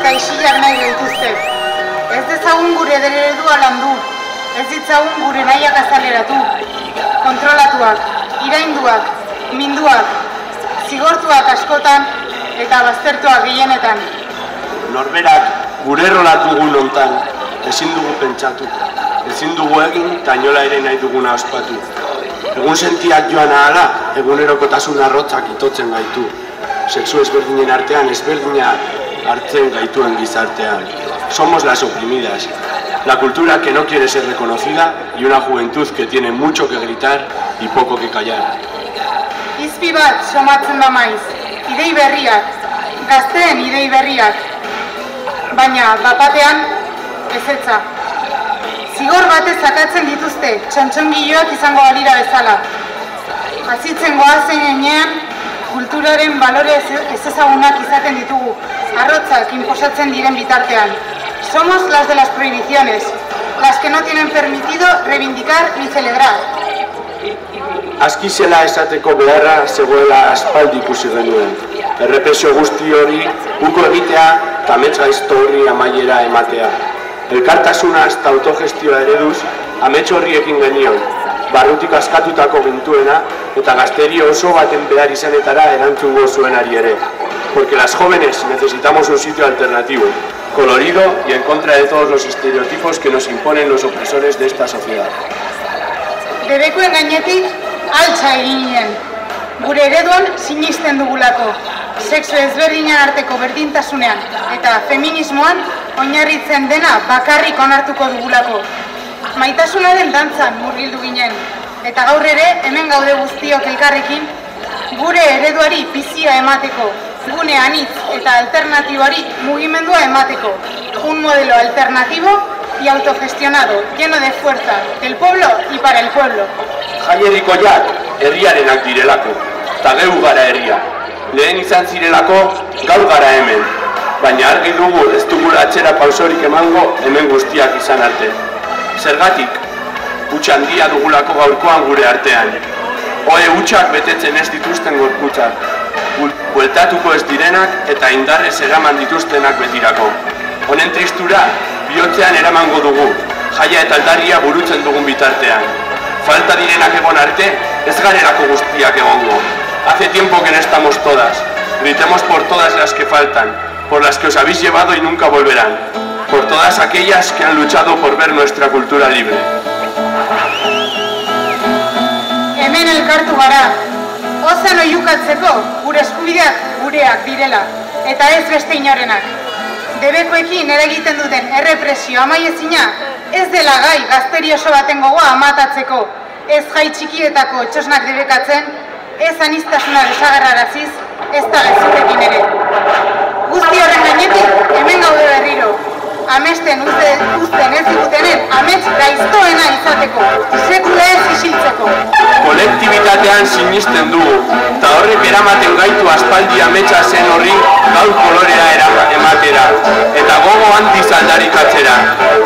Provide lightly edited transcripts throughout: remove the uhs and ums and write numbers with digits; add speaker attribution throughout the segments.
Speaker 1: Gaixilak nahi gaituzte. Ez dezagun gure eredua landu, ez ditzagun gure nahiak azaleratu. Kontrolatuak, irainduak, minduak, zigortuak askotan eta baztertuak gehienetan.
Speaker 2: Norberak gure rolatu dugun hontan, ezin dugu pentsatu, ezin dugu egin eta inola ere nahi duguna ospatu. Egun sentiak joan ahala, egunerokotasun arrotzak itotzen gaitu. Sexu ezberdinen artean ezberdina hartzen gaituen gizartean. Somos las oprimidas, la cultura que no quiere ser reconocida y una juventud que tiene mucho que gritar y poco que callar.
Speaker 1: Izpi bat somatzen da maiz, idei berriak, gazteen idei berriak, baina bapatean ezetza. Zigor batez sakatzen dituzte, txontxongiloak izango balira bezala. Azitzen goazen enean, kulturaren balore ezezagunak izaten ditugu, arrotzak inposatzen diren bitartean. Somos las de las prohibiciones, las que no tienen permitido reivindicar ni celebrar.
Speaker 2: Askizela esateko beharra zegoela aspaldi ikusi genuen. Errepresio guzti hori uko egitea eta amets gaizto horri amaiera ematea. Elkartasuna eta autogestioa ereduz amets horri ekin genion, barrutik askatutako gintuena eta gazteri oso baten behar izanetara erantzungo zuenari ere. Porque las jóvenes necesitamos un sitio alternativo, colorido y en contra de todos los estereotipos que nos imponen los opresores de esta sociedad.
Speaker 1: Debekuen gainetik altza egin ginen. Gure ereduan sinisten dugulako. Sexu ezberdinen arteko berdintasunean eta feminismoan oinarritzen dena bakarrik onartuko dugulako. Maitasunaren dantzan murgildu ginen. Eta gaur ere hemen gaude guztiok elkarrekin gure ereduari bizia emateko. Gune anitz eta alternatibari mugimendua emateko. Un modelo alternativo y autogestionado, lleno de fuerza, del pueblo y para el pueblo.
Speaker 2: Jaierikoiak herriarenak direlako, eta geu gara herria. Lehen izan zirelako, gaur gara hemen. Baina argi dugu ez dugula atzera pausorik emango hemen guztiak izan arte. Zergatik, huts handia dugulako gaurkoan gure artean. Ohe hutsak betetzen ez dituzten gorputzak. Bueltatuko ez direnak eta indarrez eraman dituztenak betirako. Honen tristura, bihotzean eramango dugu, jaia eta aldarria burutzen dugun bitartean. Falta direnak egon arte, ez garelako guztiak egongo. Hace tiempo que no estamos todas. Gritemos por todas las que faltan, por las que os habéis llevado y nunca volverán, por todas aquellas que han luchado por ver nuestra cultura libre.
Speaker 1: Hemen elkartu gara. Ozan oiukatzeko gure eskubideak gureak direla, eta ez beste inorenak. Debekoekin eragiten duten errepresio amaiezina ez dela gai gazteri oso baten gogoa amatatzeko, ez jai txikietako txosnak debekatzen, ez aniztasuna desagerraraziz, ez da gezutekin ere. Guzti horren gainetik hemen gaude berriro. Amesten uzten ez digutenen amets gaiztoena izateko, sekula ez isiltzeko.
Speaker 2: Kolektibitatean sinisten dugu, eta horrek eramaten gaitu aspaldi ametsa zen horri gaur kolorea ematera, eta gogo handiz aldarikatzera.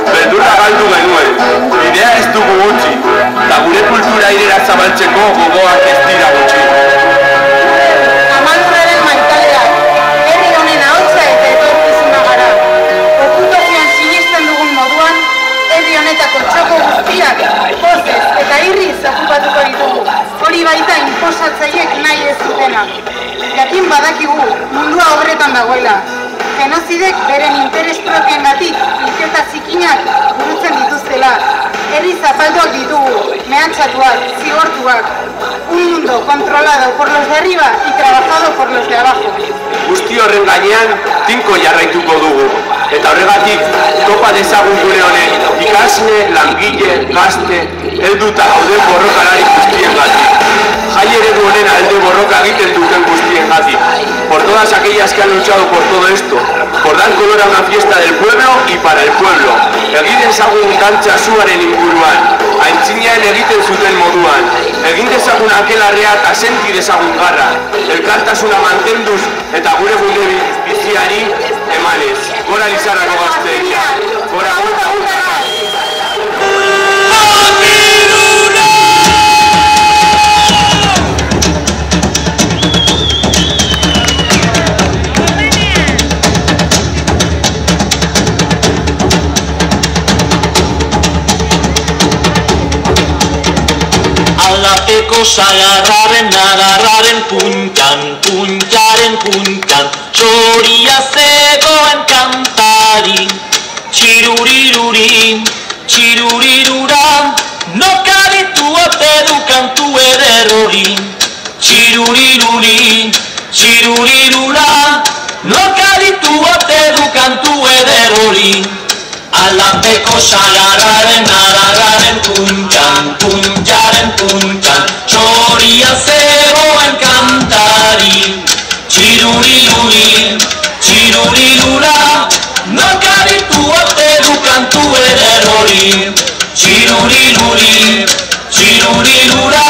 Speaker 2: Beldurra galdu genuen, bidea ez dugu gutxi, eta gure kultura airera zabaltzeko gogoak ez dira gutxi.
Speaker 1: Amadurraren maitaleak, herri honen ahotsa eta etorkizuna gara. Okupazioan sinisten dugun moduan, herri honetako txoko guztiak, pozez eta irriz okupatuko ditugu. Hori baita inposatzaiek nahi ez dutena. Jakin badakigu mundua horretan dagoela. Genozidek beren interes propioengatik hilketa zikinak burutzen dituztela. Herri zapalduak ditugu, mehatxatuak, zigortuak. Un mundo controlado por los de arriba y trabajado por los de abajo.
Speaker 2: Guzti horren gainean, tinko jarraituko dugu. Eta horregatik, topa dezagun gure honen, ikasle, langile, gazte, helduta gauden borrokalari guztiengatik. Jai eredu honen alde borroka egiten duten guztiengatik. Por todas aquellas que han luchado por todo esto, por dar color a una fiesta del pueblo y para el pueblo. Egin dezagun dantza zuaren inguruan, aintzinean egiten zuten moduan. Egin dezagun akelarrea eta senti dezagun garra. Elkartasuna mantenduz eta gure gure biziari emanez. Gora Lizarrako gazteria. Gora
Speaker 3: Alapeko sagarraren puntan, puntaren puntan, txoria zegoen kantari. Txiruriruri, txirurirura, nokaritu ote du kantu eder hori. Txiruriruri, txirurirura, nokaritu ote du kantu eder hori. Alapeko sagarraren puntan, puntaren puntan, txoria zegoen kantari. Txiruriruri, txirurirura, nokaritu ote du kantu eder hori. Txiruriruri, txirurirura,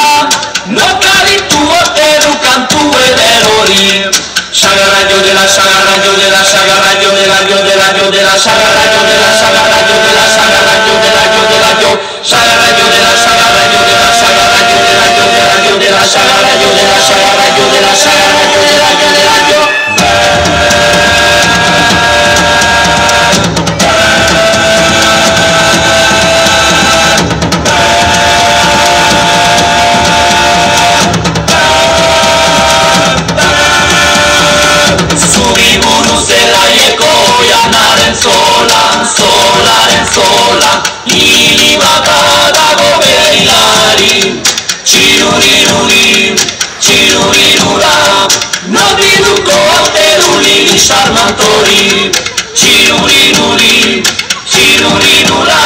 Speaker 3: nokaritu ote du kantu eder hori. Sagarrayo de la sagarrayo de la sagarrayo de la yo de la yo de la sagarrayo de la sagarrayo de la sagarrayo de la yo de la yo sagarrayo de la sagarrayo de la sagarrayo de la yo de la yo de la sagarrayo de la sagarrayo de la sagarrayo de la yo de la yo. Solaren sola, hiri bakadago berilari. Txiruriruri, txirurirura, nobiduko ote du lili sarmantori. Txiruriruri, txirurirura,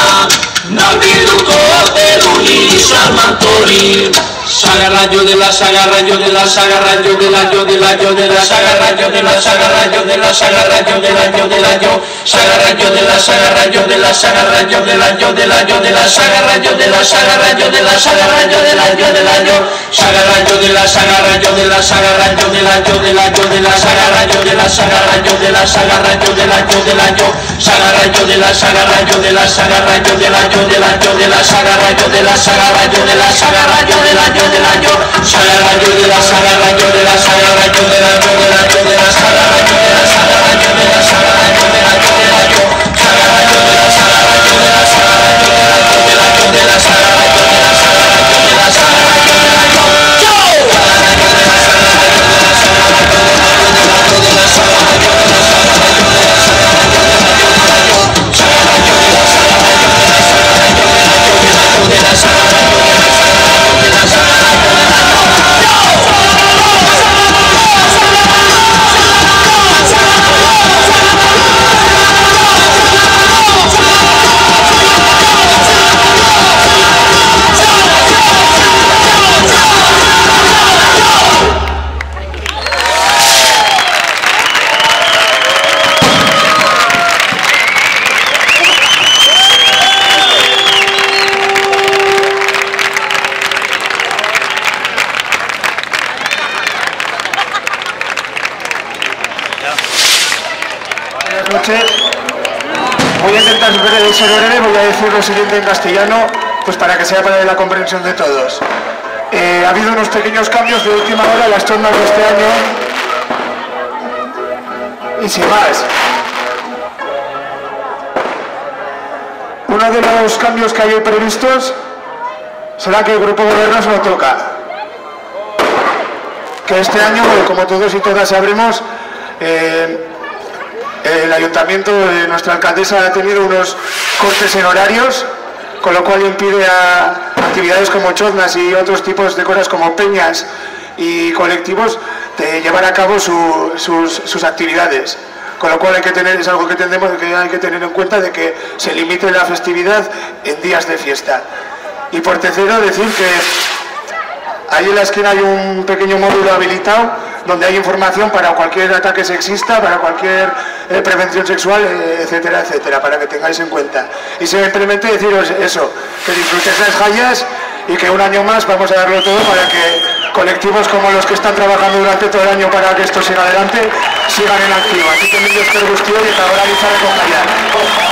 Speaker 3: nobiduko ote du lili sarmantori. Sagarrayo de la sagarrayo de la sagarrayo de la yo de la yo de la sagarrayo de la sagarrayo de la sagarrayo de la yo de la yo sagarrayo de la sagarrayo de la sagarrayo de la yo de la yo de la sagarrayo de la sagarrayo de la sagarrayo de la yo de la yo sagarrayo de la sagarrayo de la sagarrayo de la yo de la yo de la sagarrayo de la sagarrayo de la sagarrayo de la yo de la yo sagarrayo de la sagarrayo de la sagarrayo de la yo de la yo de la sagarrayo de la sagarrayo de la sagarrayo de la yo de la yo sagarrayo de la sagarrayo de la sagarrayo de la yo de la yo de la sagarrayo de la sagarrayo de la sagarrayo de la yo de la yo sagarrayo de la sagarrayo de la sagarrayo de la yo de la yo de la sagarrayo de la sagarrayo de la sagarrayo de la yo
Speaker 4: Voy a intentar ser breve, voy a decir lo siguiente en castellano, pues para que sea para la comprensión de todos. Ha habido unos pequeños cambios de última hora en las tornas de este año y sin más. Uno de los cambios que hay previstos será que el grupo gobierno se lo toca. Que este año, como todos y todas sabremos, el ayuntamiento de nuestra alcaldesa ha tenido unos cortes en horarios, con lo cual impide a actividades como choznas y otros tipos de cosas como peñas y colectivos de llevar a cabo sus actividades. Con lo cual es algo que hay que tener en cuenta, de que se limite la festividad en días de fiesta. Y por tercero, decir que ahí en la esquina hay un pequeño módulo habilitado donde hay información para cualquier ataque sexista, para cualquier prevención sexual, etcétera, etcétera, para que tengáis en cuenta. Y simplemente deciros eso, que disfrutéis las Jaias y que un año más vamos a darlo todo para que colectivos como los que están trabajando durante todo el año para que esto siga adelante, sigan en activo. Así que millones de guztioi eta ahora con Jaiak.